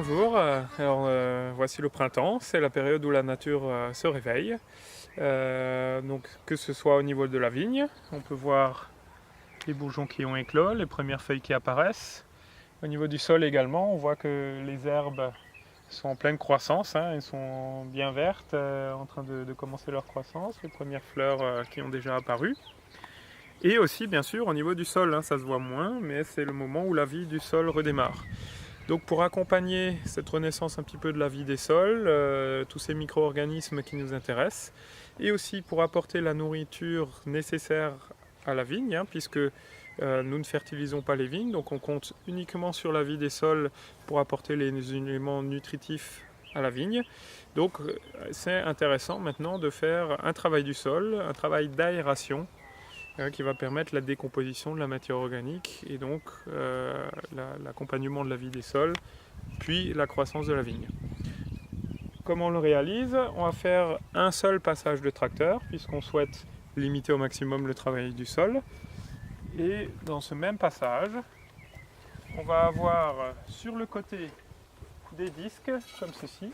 bonjour. Voici le printemps, c'est la période où la nature se réveille. Donc que ce soit au niveau de la vigne, on peut voir les bourgeons qui ont éclos, les premières feuilles qui apparaissent. Au niveau du sol également, on voit que les herbes sont en pleine croissance, elles sont bien vertes, en train de commencer leur croissance, les premières fleurs qui ont déjà apparu. Et aussi bien sûr au niveau du sol, ça se voit moins, mais c'est le moment où la vie du sol redémarre. Donc pour accompagner cette renaissance un petit peu de la vie des sols, tous ces micro-organismes qui nous intéressent, et aussi pour apporter la nourriture nécessaire à la vigne, puisque nous ne fertilisons pas les vignes, donc on compte uniquement sur la vie des sols pour apporter les éléments nutritifs à la vigne. Donc c'est intéressant maintenant de faire un travail du sol, un travail d'aération, qui va permettre la décomposition de la matière organique et donc l'accompagnement de la vie des sols, puis la croissance de la vigne. Comment on le réalise? On va faire un seul passage de tracteur, puisqu'on souhaite limiter au maximum le travail du sol. Et dans ce même passage, on va avoir sur le côté des disques, comme ceci,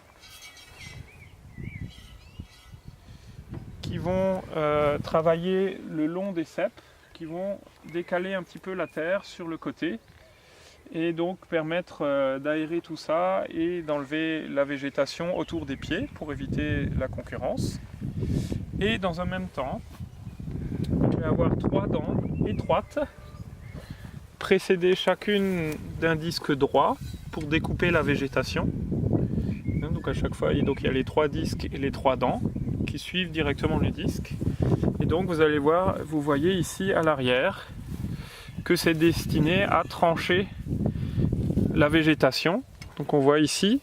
qui vont travailler le long des ceps, qui vont décaler un petit peu la terre sur le côté et donc permettre d'aérer tout ça et d'enlever la végétation autour des pieds pour éviter la concurrence. Et dans un même temps, je vais avoir 3 dents étroites précédées chacune d'un disque droit pour découper la végétation. Donc à chaque fois, il y a les 3 disques et les 3 dents qui suivent directement le disque. Et donc vous voyez ici à l'arrière que c'est destiné à trancher la végétation. Donc on voit ici,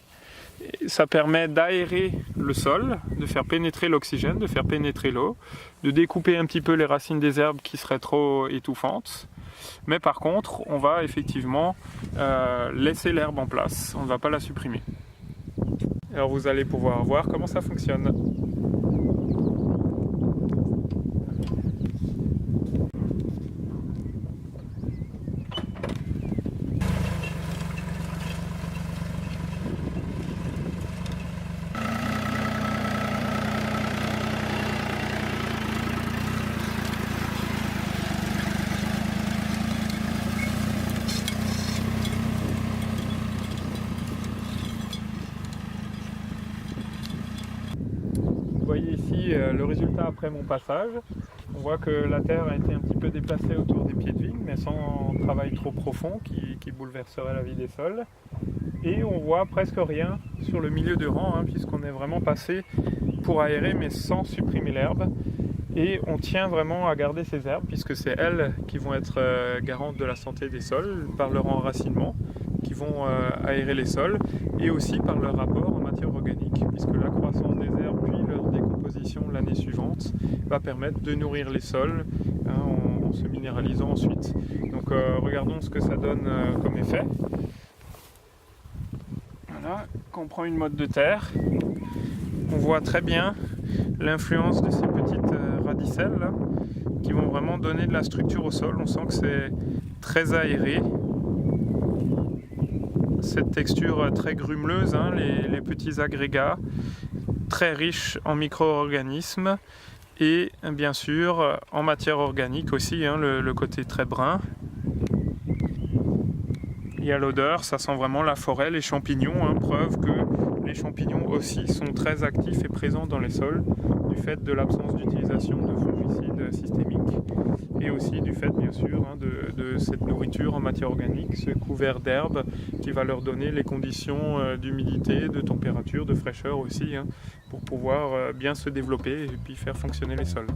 ça permet d'aérer le sol, de faire pénétrer l'oxygène, de faire pénétrer l'eau, de découper un petit peu les racines des herbes qui seraient trop étouffantes. Mais par contre, on va effectivement laisser l'herbe en place, on ne va pas la supprimer. Alors vous allez pouvoir voir comment ça fonctionne. Vous voyez ici le résultat après mon passage. On voit que la terre a été un petit peu déplacée autour des pieds de vigne, mais sans travail trop profond qui bouleverserait la vie des sols. Et on voit presque rien sur le milieu de rang, puisqu'on est vraiment passé pour aérer, mais sans supprimer l'herbe. Et on tient vraiment à garder ces herbes, puisque c'est elles qui vont être garantes de la santé des sols par leur enracinement, qui vont aérer les sols, et aussi par leur rapport en matière organique, puisque la croissance des herbes puis leur décomposition l'année suivante va permettre de nourrir les sols en se minéralisant ensuite. Donc regardons ce que ça donne comme effet. Voilà, quand on prend une motte de terre, on voit très bien l'influence de ces petites radicelles là, qui vont vraiment donner de la structure au sol. On sent que c'est très aéré. Cette texture très grumeleuse, les petits agrégats, très riches en micro-organismes et bien sûr en matière organique aussi, le côté très brun. Et à l'odeur, ça sent vraiment la forêt, les champignons, preuve que les champignons aussi sont très actifs et présents dans les sols du fait de l'absence d'utilisation de fongicides systémiques et aussi du fait bien sûr de cette nourriture en matière organique, ce couvert d'herbe qui va leur donner les conditions d'humidité, de température, de fraîcheur aussi pour pouvoir bien se développer et puis faire fonctionner les sols.